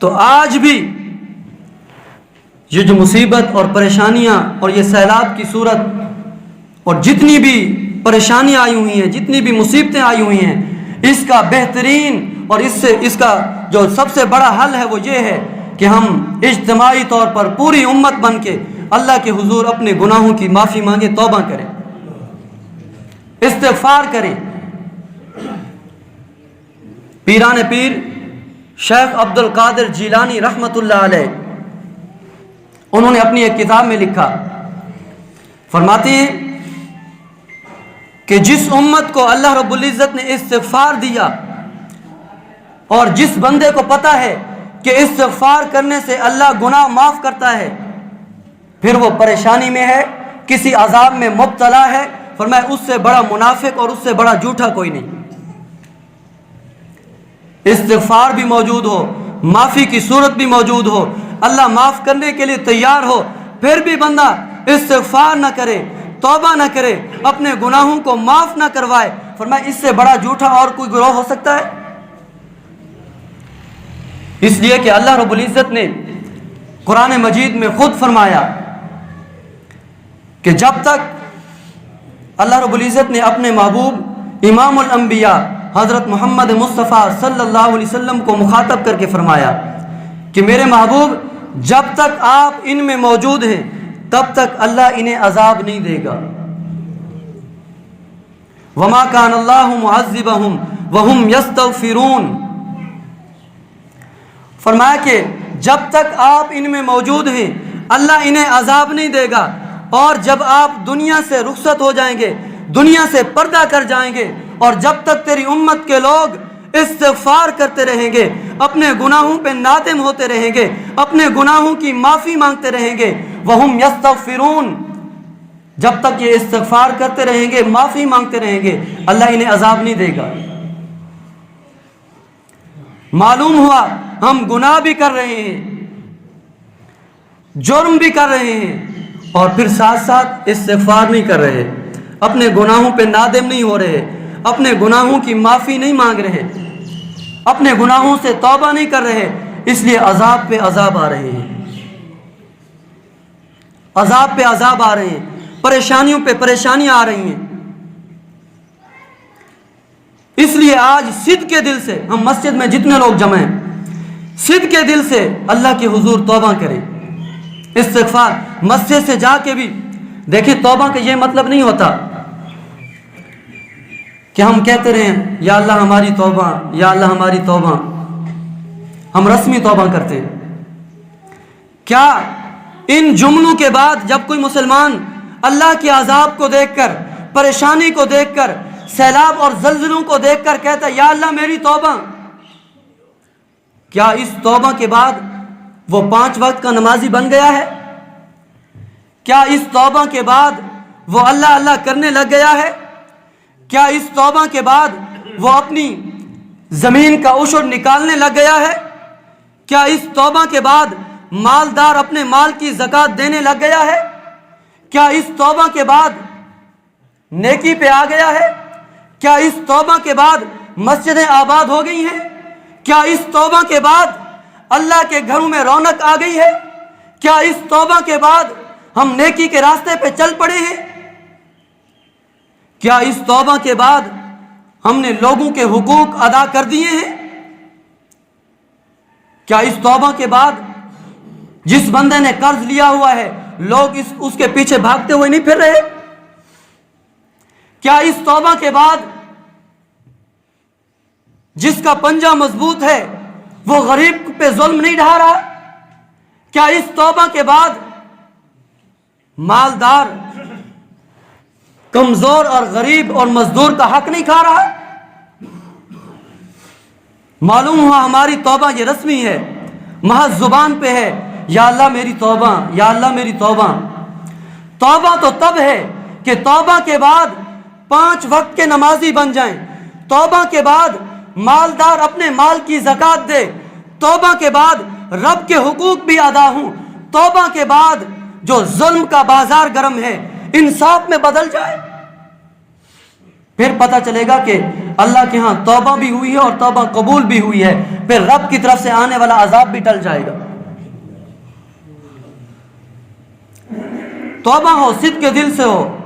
تو آج بھی یہ جو مصیبت اور پریشانیاں اور یہ سیلاب کی صورت اور جتنی بھی پریشانیاں آئی ہوئی ہیں، جتنی بھی مصیبتیں آئی ہوئی ہیں، اس کا بہترین اور اس کا جو سب سے بڑا حل ہے وہ یہ ہے کہ ہم اجتماعی طور پر پوری امت بن کے اللہ کے حضور اپنے گناہوں کی معافی مانگیں، توبہ کریں، استغفار کریں۔ پیران پیر شیخ عبد القادر جیلانی رحمۃ اللہ علیہ، انہوں نے اپنی ایک کتاب میں لکھا، فرماتے ہیں کہ جس امت کو اللہ رب العزت نے استغفار دیا اور جس بندے کو پتہ ہے کہ استغفار کرنے سے اللہ گناہ معاف کرتا ہے، پھر وہ پریشانی میں ہے، کسی عذاب میں مبتلا ہے، فرمایا اس سے بڑا منافق اور اس سے بڑا جھوٹا کوئی نہیں۔ استغفار بھی موجود ہو، معافی کی صورت بھی موجود ہو، اللہ معاف کرنے کے لیے تیار ہو، پھر بھی بندہ استغفار نہ کرے، توبہ نہ کرے، اپنے گناہوں کو معاف نہ کروائے، فرمایا اس سے بڑا جھوٹا اور کوئی گروہ ہو سکتا ہے؟ اس لیے کہ اللہ رب العزت نے قرآن مجید میں خود فرمایا کہ جب تک اللہ رب العزت نے اپنے محبوب امام الانبیاء حضرت محمد مصطفیٰ صلی اللہ علیہ وسلم کو مخاطب کر کے فرمایا کہ میرے محبوب جب تک آپ ان میں موجود ہیں تب تک اللہ انہیں عذاب نہیں دے گا۔ وما کان اللہ معذبہم وہم یستغفرون، فرمایا کہ جب تک آپ ان میں موجود ہیں اللہ انہیں عذاب نہیں دے گا، اور جب آپ دنیا سے رخصت ہو جائیں گے، دنیا سے پردہ کر جائیں گے، اور جب تک تیری امت کے لوگ استغفار کرتے رہیں گے، اپنے گناہوں پہ نادم ہوتے رہیں گے، اپنے گناہوں کی معافی مانگتے رہیں گے، وہم یستغفرون، جب تک یہ استغفار کرتے رہیں گے، معافی مانگتے رہیں گے، اللہ انہیں عذاب نہیں دے گا۔ معلوم ہوا ہم گناہ بھی کر رہے ہیں، جرم بھی کر رہے ہیں، اور پھر ساتھ ساتھ استغفار نہیں کر رہے، اپنے گناہوں پہ نادم نہیں ہو رہے، اپنے گناہوں کی معافی نہیں مانگ رہے، اپنے گناہوں سے توبہ نہیں کر رہے، اس لیے عذاب پہ عذاب آ رہے ہیں، عذاب پہ عذاب آ رہے ہیں، پریشانیوں پہ پریشانیاں آ رہی ہیں۔ اس لیے آج صدق کے دل سے ہم مسجد میں جتنے لوگ جمع ہیں، صدق کے دل سے اللہ کے حضور توبہ کریں، استغفار، مسجد سے جا کے بھی دیکھیں۔ توبہ کا یہ مطلب نہیں ہوتا کہ ہم کہتے رہیں یا اللہ ہماری توبہ، یا اللہ ہماری توبہ، ہم رسمی توبہ کرتے ہیں۔ کیا ان جملوں کے بعد جب کوئی مسلمان اللہ کے عذاب کو دیکھ کر، پریشانی کو دیکھ کر، سیلاب اور زلزلوں کو دیکھ کر کہتا ہے یا اللہ میری توبہ، کیا اس توبہ کے بعد وہ 5 وقت کا نمازی بن گیا ہے؟ کیا اس توبہ کے بعد وہ اللہ اللہ کرنے لگ گیا ہے؟ کیا اس توبہ کے بعد وہ اپنی زمین کا عشر نکالنے لگ گیا ہے؟ کیا اس توبہ کے بعد مالدار اپنے مال کی زکوٰۃ دینے لگ گیا ہے؟ کیا اس توبہ کے بعد نیکی پہ آ گیا ہے؟ کیا اس توبہ کے بعد مسجدیں آباد ہو گئی ہیں؟ کیا اس توبہ کے بعد اللہ کے گھروں میں رونق آ گئی ہے؟ کیا اس توبہ کے بعد ہم نیکی کے راستے پہ چل پڑے ہیں؟ کیا اس توبہ کے بعد ہم نے لوگوں کے حقوق ادا کر دیے ہیں؟ کیا اس توبہ کے بعد جس بندے نے قرض لیا ہوا ہے لوگ اس کے پیچھے بھاگتے ہوئے نہیں پھر رہے؟ کیا اس توبہ کے بعد جس کا پنجہ مضبوط ہے وہ غریب پہ ظلم نہیں ڈھا رہا؟ کیا اس توبہ کے بعد مالدار کمزور اور غریب اور مزدور کا حق نہیں کھا رہا؟ معلوم ہوا ہماری توبہ یہ رسمی ہے، محض زبان پہ ہے، یا اللہ میری توبہ، یا اللہ میری توبہ۔ توبہ تو تب ہے کہ توبہ کے بعد 5 وقت کے نمازی بن جائیں، توبہ کے بعد مالدار اپنے مال کی زکوٰۃ دے، توبہ کے بعد رب کے حقوق بھی ادا ہوں، توبہ کے بعد جو ظلم کا بازار گرم ہے انصاف میں بدل جائے۔ پھر پتہ چلے گا کہ اللہ کے ہاں توبہ بھی ہوئی ہے اور توبہ قبول بھی ہوئی ہے، پھر رب کی طرف سے آنے والا عذاب بھی ٹل جائے گا۔ توبہ ہو، صدق کے دل سے ہو،